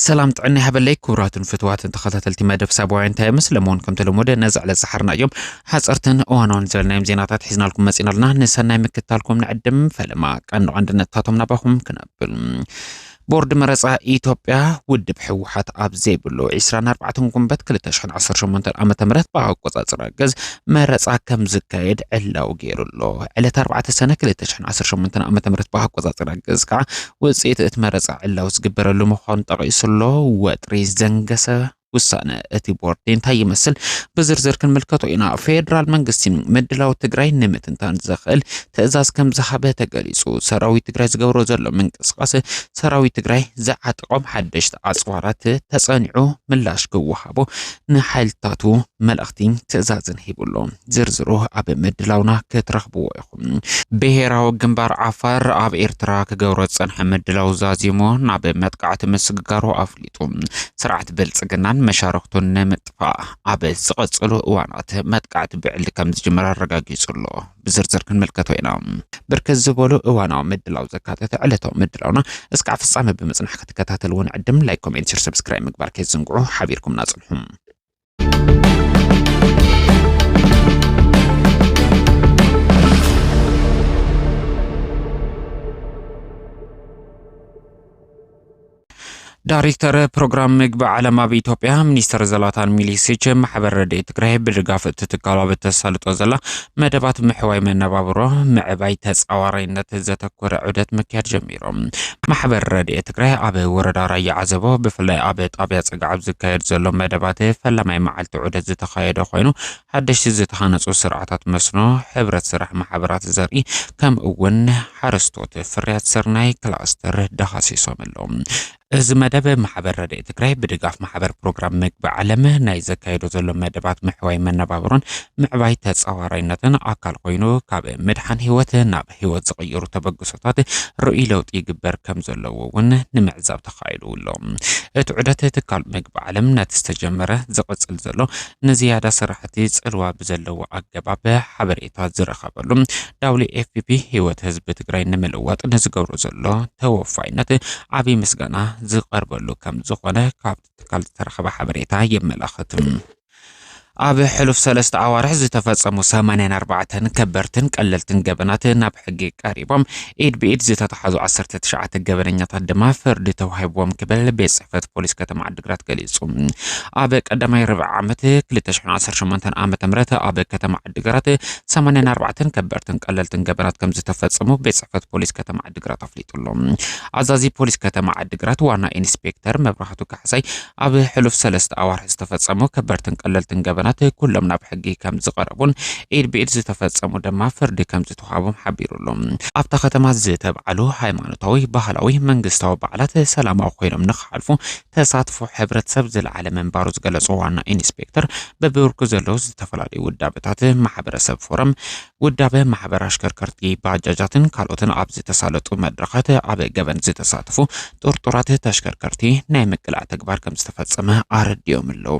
سلام طعني هبلي كورات فتوات تخطتلتي مدف سابوعين تايمس لمون كم تلمودة نزع للسحرنا يوم حصرتن وانون زلنا مزيناتات حزنا لكم مسئنا لنا نسانا مكتالكم نعدم فلما كانوا عندنا تاتم نباهم كنبل بورد مرسا إيثيوبيا ود بحوحات أب زيبلو 24 قنبت كل تشحن 18 أمت مرت باع قصاص رجز مرسا كم زكايد علا وغيرلو على 4 سنة كل تشحن 18 أمت مرت باع قصاص رجز كع وصيت اتمرسا علا وسجبرلو مخان تقيسلو وطري زنقسه وسانه اتي بوردين تاي يمثل بزرزر كنملكتو إنا فيدرال منغستي مدلاو تግራይ ንምትንታን ዘኽእል ትዕዛዝ ከም ዝሃበ ተገሊጹ ሰራዊት ትግራይ ዝገብሮ ዘሎ ምንቅስቃስ ሰራዊት ትግራይ ዘዓጥቆም ሓደሽቲ ኣጽዋራት ተጸኒዑ ምላሽ ክወሃቦ ንሓይልታቱ መልእኽቲ ትዕዛዝን ሂብሎ ዝርዝሩ ኣብ መድላውና ክትረኽብዎ ኢኹም ብሄራዊ ግንባር ዓፋር ኣብ ኤርትራ ክገብሮ ጸንሐ መድላው ዛዚሞ ናብ መጥቃዕቲ ምስግጋሩ ኣፍሊጡ ስርዓት ብልጽግናን مشاركتون نمطفاء عبس زقصلو اوانات متقعت بعل كم زجمر رغاغيصلو بزرزر كنملكتو اينا بركز زبولو اواناو مدلاو زكاتته علتو مدلاونا اسكع فصامه بمصنح كتكتاتلون عدم لايك كومنت شير سبسكرايب مغبار كيزنقو حبيركم ناصلحم دايركتور بروجرام مجب على بإثيوبيا منيستر زلاتان ميليسيج محبر ردي تقرأ بالرقاف تتكالو بالتسالط وزلا مدبات محوي من نبابرو معباي تسعوارين تزتكور عدة مكير جميرو محبر ردي تقرأ أبي ورد راي عزبو بفلا أبي طابيات قعب زكاير زلو مدبات فلا ما يمعلت عدة زتخايد خوينو حدش زتخانس وسرعات مسنو حبرت سرح محبرات زرقي كم اون حرستوت فريات سرناي كلاستر دخاسي سوملو از مدب محبر ردي تقرأ بدقاف محبر بروجرام مجب علمه ناي زكايدو زلو مدبات محوي من نبابرون معباي تتصاورينتن اكال خوينو كاب مدحن هيوت ناب هيوت زغيرو تبقسطات رؤي لوط يقبر كم زلو ون نمعزاب تخايلو لهم اتعدت تكال مجب علم نتستجمره زقصل زلو نزيادة سرحتي صلوا بزلو اقباب حبريتات زرخبلو دولي FPP هيوت حزب تقرأ نملوات نزقورو زلو توفاينت عبي مسغانا زقربلو كم زخونه كاب تكال ترخب حبريتا يملختم أب حلف سلست عوارح زتفصمو 84 كبرتن قللتن جبنات ناب حقي قريبم ايد بايد زتتحازو 19 جبرنيات دما فرد توهيبوم كبل بصحفه بوليس كتم عدغرات قليصو أب قدماي ربع عامت 2018 عامه مرته أب كتم عدغرات 84 كبرتن قللتن جبنات كم زتفصمو بصحفه بوليس كتم عدغرات افليطلو عزازي بوليس كتم عدغرات وانا انسبكتر مبرحتو كحساي أب حلف سلست عوارح زتفصمو كبرتن قللتن جبنات كلهم ناب حقي كم زقربون ايد بيد زتفصمو دما فرد كم زتوهابم حبيرلهم ابتا ختمات زتبعلو هايمانوتاوي ባህላዊ መንግስታዊ በዓላት ሰላማዊ ኮይኖም ንኽሓልፉ ተሳትፎ ሕብረተሰብ ዝለዓለ መንባሩ ዝገለጹ ዋና ኢንስፔክተር በብርኩ ዘለው ዝተፈላልዩ ውዳበታት ማሕበረሰብ ፎረም ውዳበ ማሕበር አሽከርከርቲ ባጃጃትን ካልኦትን ኣብ ዝተሳለጡ መድረኻት ኣብ ገበን ዝተሳተፉ ጦርጦራት ተሽከርከርቲ ናይ ምቅላዕ ተግባር ከም ዝተፈጸመ ኣረድዮም ኣለው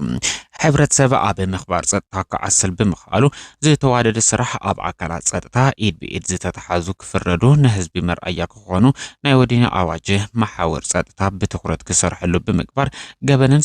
ሕብረተሰብ ኣብ ምኽባር ጸጥታ ክዓስል ብምኽኣሉ ዝተዋደደ ስራሕ ኣብ ኣካላት ጸጥታ ኢድ ብኢድ ዝተተሓዙ ክፍረዱ ንህዝቢ መርኣያ ክኾኑ ናይ ወዲና ኣዋጅ ማሕወር ጸጥታ ብትኹረት ክሰርሕሉ ብምግባር ገበንን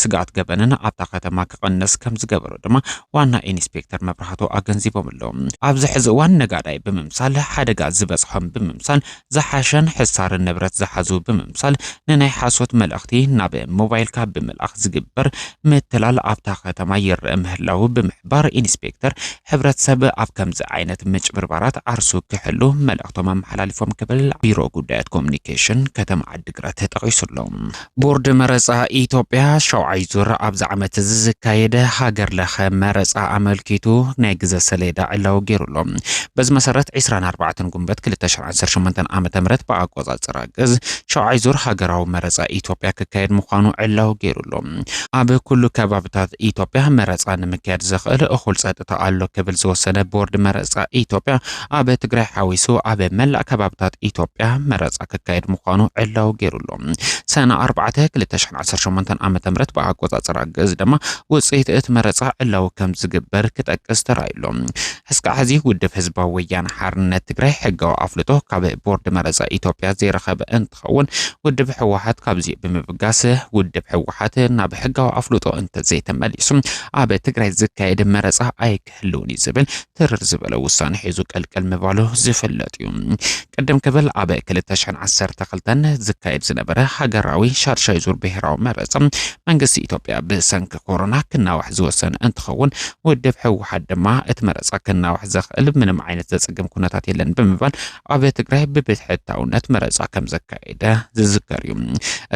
ስጋት ገበንን ኣብታ ከተማ ክቐንስ ከም ዝገበሩ ድማ ዋና ኢንስፔክተር መብራህቱ ኣገንዚቦም ኣለው ኣብዚ ሕዚ እዋን ነጋዳይ ብምምሳል ሓደጋ ዝበጽሖም ብምምሳል ዝሓሸን ሕሳርን ንብረት ዝሓዙ ብምምሳል ንናይ ሓሶት መልእኽቲ ናብ ሞባይልካ ብምልኣኽ ዝግበር ምትላል ኣብታ ከተማ ይርአ ምህላው ብምሕባር ኢንስፔክተር ሕብረተሰብ ኣብ ከምዚ ዓይነት ምጭብርባራት ዓርሱ ክሕሉ መልእኽቶም ኣመሓላሊፎም ክብል ቢሮ ጉዳያት ኮሙኒኬሽን ከተማ ዓዲግራት ተጠቂሱሎም ቦርድ መረፃ ኢትዮጵያ ሸውዓይ ዙር ኣብ ዓመት ዝካየደ ሃገር ለኸ መረፃ ኣመልኪቱ ናይ ግዜ ሰሌዳ ዕላው ገይሩሎም በዚ መሰረት 24 ጉንበት 2018 ዓመተ ምህረት ብኣቆጻጽራ ግዝ ሸውዓይ ዙር ሃገራዊ መረፃ ኢትዮጵያ ክካየድ ምዃኑ ዕላው ገይሩሎም ኣብ ኩሉ ከባቢታት ኩነታት ኢትዮጵያ መረፃ ንምክያድ ዘኽእል እኹል ፀጥታ ኣሎ ክብል ዝወሰነ ቦርድ መረፃ ኢትዮጵያ ኣብ ትግራይ ሓዊሱ ኣብ መላእ ከባቢታት ኢትዮጵያ መረፃ ክካየድ ምዃኑ ዕላው ገይሩሎ ሰነ 4 2018 ዓመተ ምህረት ብኣቆፃፅራ ግእዝ ድማ ውፅኢት እቲ መረፃ ዕላው ከም ዝግበር ክጠቅስ ተራእዩሎ እስካዕ ሕዚ ውድብ ህዝባዊ ወያነ ሓርነት ትግራይ ሕጋዊ ኣፍልጦ ካብ ቦርድ መረፃ ኢትዮጵያ ዘይረኸበ እንትኸውን ውድብ ሕወሓት ካብዚ ብምብጋስ ውድብ ሕወሓት ናብ ሕጋዊ ኣፍልጦ እንተዘይተመሊሱ ኣብ ትግራይ ዝካየድ መረፃ ኣይክህልውን ዝብል ትርር ዝበለ ውሳነ ሒዙ ቀልቀል ምባሉ ዝፍለጥ እዩ ቀደም ክብል ኣብ 2012 ዝካየድ ዝነበረ ሃገራዊ ሻድሻይ ዙር ብሄራዊ መረፃ መንግስቲ ኢትዮጵያ ብሰንኪ ኮሮና ክናዋሕ ዝወሰነ እንትኸውን ውድብ ሕወሓት ድማ እቲ መረፃ ክናዋሕ ዘኽእል ምንም ዓይነት ዘፀግም ኩነታት የለን ብምባል ኣብ ትግራይ ብብሕታውነት መረፃ ከም ዘካየደ ዝዝከር እዩ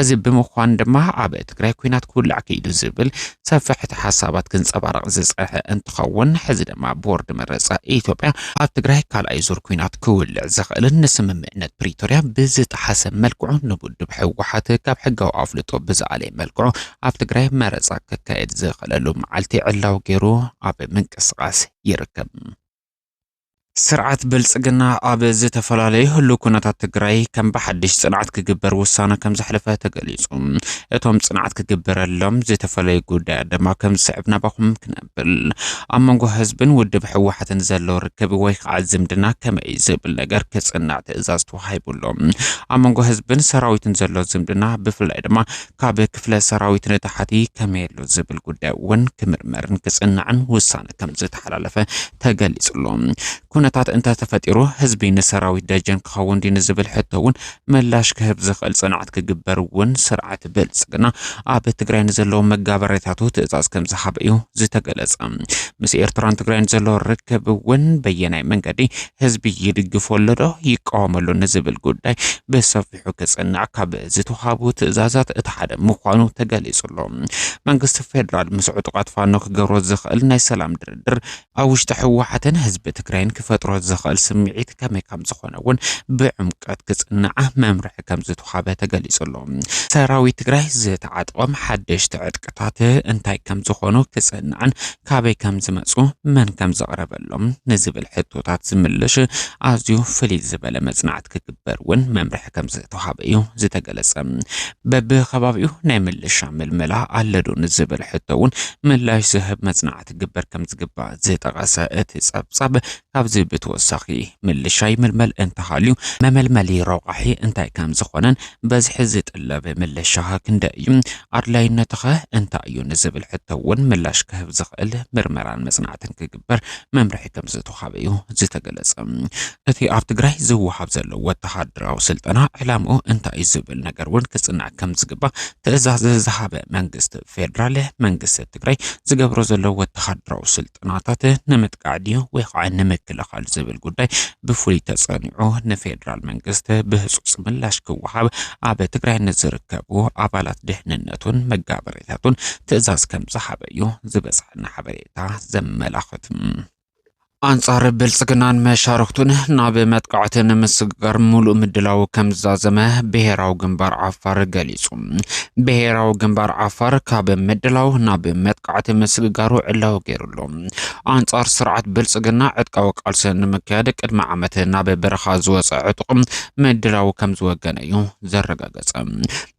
እዚ ብምዃን ድማ ኣብ ትግራይ ኩናት ክውላዕ ከይዱ ዝብል ሰፊሕቲ ሓሳባት ክንፀባረቕ ዝፀንሐ እንትኸውን ሕዚ ድማ ቦርድ መረፃ ኢትዮጵያ ኣብ ትግራይ ካልኣይ ዙር ኩናት ክውልዕ ዘኽእልን ንስምምዕነት ፕሪቶርያ ብዝጠሓሰ መልክዑ ንውድብ ሕወሓት ካብ ሕጋዊ ኣፍልጦ ብዝኣለየ መልክዑ ኣብ ትግራይ መረፃ ክካየድ ዝኽእለሉ መዓልቲ ዕላው ገይሩ ኣብ ምንቅስቓስ ይርከብ ስርዓት ብልጽግና ኣብ ዝተፈላለዩ ህሉ ኩነታት ትግራይ ከም ብሓድሽ ጽንዓት ክግበር ውሳነ ከም ዘሕለፈ ተገሊጹ እቶም ጽንዓት ክግበረሎም ዝተፈለየ ጉዳይ ድማ ከም ዝስዕብ ናባኹም ክነብል ኣብ መንጎ ህዝብን ውድብ ሕወሓትን ዘሎ ርክብ ወይ ከዓ ዝምድና ከመይ ዝብል ነገር ክጽናዕ ትእዛዝ ተዋሂቡሎም ኣብ መንጎ ህዝብን ሰራዊትን ዘሎ ዝምድና ብፍላይ ድማ ካብ ክፍለ ሰራዊት ንታሕቲ ከመይ ኣሎ ዝብል ጉዳይ እውን ክምርመርን ክጽናዕን ውሳነ ከም ዝተሓላለፈ ተገሊጹሎም ኩነታት እንተ ተፈጢሩ ህዝቢ ንሰራዊት ደጀን ክኸውን ዲን ዝብል ሕቶውን ምላሽ ክህብ ዝኽእል ጽንዓት ክግበር እውን ስርዓት ብልጽግና ኣብ ትግራይ ንዘለዎ መጋበሬታቱ ትእዛዝ ከም ዝሃበ እዩ ዝተገለጸ ምስ ኤርትራን ትግራይን ዘሎ ርክብ እውን በየናይ መንገዲ ህዝቢ ይድግፈሉ ዶ ይቃወመሉ ንዝብል ጉዳይ ብሰፊሑ ክጽናዕ ካብ ዝተዋሃቡ ትእዛዛት እቲ ሓደ ምዃኑ ተገሊጹሎ መንግስቲ ፌደራል ምስ ዕጡቃት ፋኖ ክገብሮ ዝኽእል ናይ ሰላም ድርድር ኣብ ውሽጢ ሕወሓትን ህዝቢ ትግራይን ፈጥሮ ዝኽእል ስምዒት ከመይ ከም ዝኾነ እውን ብዕምቀት ክጽናዕ መምርሒ ከም ዝተዋሃበ ተገሊጹሎ ሰራዊት ትግራይ ዝተዓጥቆም ሓደሽቲ ዕጥቅታት እንታይ ከም ዝኾኑ ክጽናዕን ካበይ ከም ዝመጹ መን ከም ዘቕረበሎም ንዝብል ሕቶታት ዝምልሽ ኣዝዩ ፍልይ ዝበለ መጽናዕት ክግበር እውን መምርሒ ከም ዝተዋሃበ እዩ ዝተገለጸ በብኸባቢኡ ናይ ምልሻ ምልመላ ኣለዶ ንዝብል ሕቶ እውን ምላሽ ዝህብ መጽናዕት ክግበር ከም ዝግባእ ዝጠቐሰ እቲ ጸብጻብ ካብዚ ብተወሳኺ ምልሻይ ምልመል እንተሃልዩ መመልመሊ ረውቃሒ እንታይ ከም ዝኾነን በዝሒ ዝጥለብ ምልሻ ክንደይ እዩ ኣድላይነትኸ እንታይ እዩ ንዝብል ሕቶ እውን ምላሽ ክህብ ዝኽእል ምርመራን መጽናዕትን ክግበር መምርሒ ከም ዝተዋሃበ እዩ ዝተገለጸ እቲ ኣብ ትግራይ ዝወሃብ ዘሎ ወተሃደራዊ ስልጠና ዕላምኡ እንታይ እዩ ዝብል ነገር እውን ክጽናዕ ከም ዝግባእ ትእዛዝ ዝሃበ መንግስቲ ፌደራል መንግስቲ ትግራይ ዝገብሮ ዘሎ ወተሃደራዊ ስልጠናታት ንምጥቃዕ ድዩ ወይ ከዓ ንምክልኻል ዝብል ጉዳይ ብፍሉይ ተጸኒዑ ንፌደራል መንግስቲ ብህጹጽ ምላሽ ክወሃብ ኣብ ትግራይ ንዝርከቡ ኣባላት ድሕንነቱን መጋበሬታቱን ትእዛዝ ከም ዝሃበ እዩ ዝበጽሐና ሓበሬታ ዘመላኽት አንጻር ብልጽግናን መሻርክቱን ናብ መጥቃዕትን ምስጋር ሙሉእ ምድላው ከም ዝዛዘመ ብሄራዊ ግንባር ዓፋር ገሊጹ ብሄራዊ ግንባር ዓፋር ካብ ምድላው ናብ መጥቃዕቲ ምስጋሩ ዕላው ገይሩሎ አንጻር ስርዓት ብልጽግና ዕጥቃዊ ቃልሲ ንምክያድ ቅድመ ዓመት ናብ በረኻ ዝወፀ ዕጡቕ ምድላው ከም ዝወገነ እዩ ዘረጋገጸ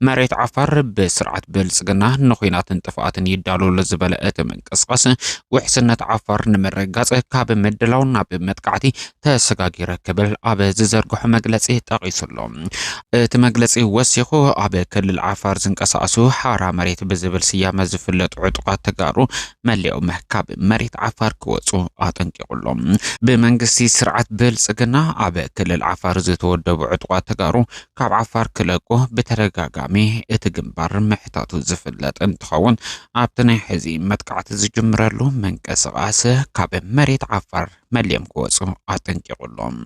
መሬት ዓፋር ብስርዓት ብልጽግና ንኹናትን ጥፍኣትን ይዳለወሉ ዝበለ እቲ ምንቅስቓስ ውሕስነት ዓፋር ንምርጋጽ ካብ ምድላው ናብ መጥቃዕቲ ተሰጋጊረ ክብል ኣብ ዝዘርግሖ መግለጺ ጠቒሱሎ እቲ መግለጺ ወሲኹ ኣብ ክልል ዓፋር ዝንቀሳቐሱ ሓራ መሬት ብዝብል ስያመ ዝፍለጡ ዕጡቃት ተጋሩ መሊኦም ካብ መሬት ዓፋር ክወጹ ኣጠንቂቑሎም ብመንግስቲ ስርዓት ብልጽግና ኣብ ክልል ዓፋር ዝተወደቡ ዕጡቃት ተጋሩ ካብ ዓፋር ክለቁ ብተደጋጋሚ እቲ ግንባር ምሕታቱ ዝፍለጥ እንትኸውን ኣብቲ ናይ ሕዚ መጥቃዕቲ ዝጅምረሉ ምንቅስቓስ ካብ መሬት ዓፋር መሊኦም ክወጹ ኣጠንቂቑሎም